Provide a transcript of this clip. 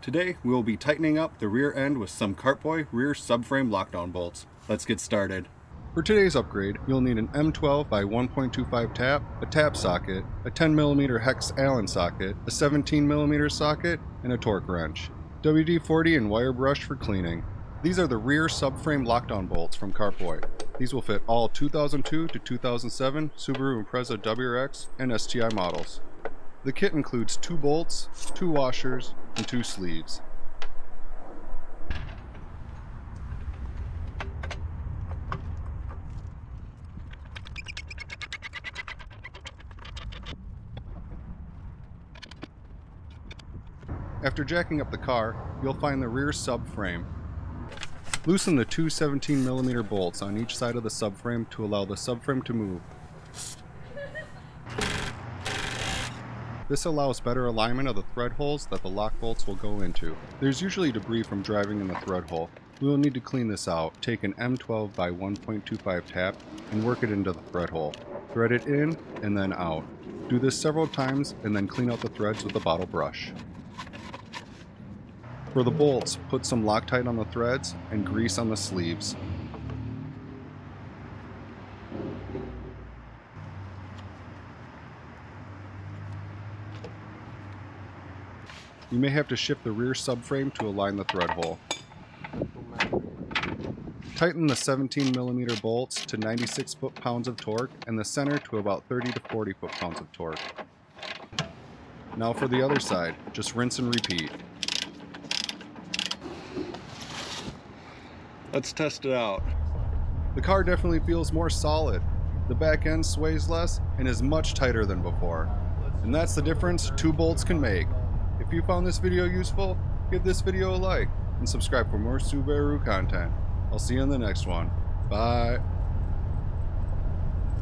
Today we will be tightening up the rear end with some Kartboy rear subframe lockdown bolts. Let's get started. For today's upgrade, you'll need an M12 by 1.25 tap, a tap socket, a 10mm hex Allen socket, a 17mm socket, and a torque wrench. WD-40 and wire brush for cleaning. These are the rear subframe lockdown bolts from Kartboy. These will fit all 2002 to 2007 Subaru Impreza WRX and STI models. The kit includes 2 bolts, 2 washers, and 2 sleeves. After jacking up the car, you'll find the rear subframe. Loosen the 2 17mm bolts on each side of the subframe to allow the subframe to move. This allows better alignment of the thread holes that the lock bolts will go into. There's usually debris from driving in the thread hole. We will need to clean this out. Take an M12 by 1.25 tap and work it into the thread hole. Thread it in and then out. Do this several times and then clean out the threads with a bottle brush. For the bolts, put some Loctite on the threads and grease on the sleeves. You may have to shift the rear subframe to align the thread hole. Tighten the 17mm bolts to 96 foot-pounds of torque and the center to about 30 to 40 foot-pounds of torque. Now for the other side, just rinse and repeat. Let's test it out. The car definitely feels more solid. The back end sways less and is much tighter than before. And that's the difference 2 bolts can make. If you found this video useful, give this video a like and subscribe for more Subaru content. I'll see you in the next one. Bye.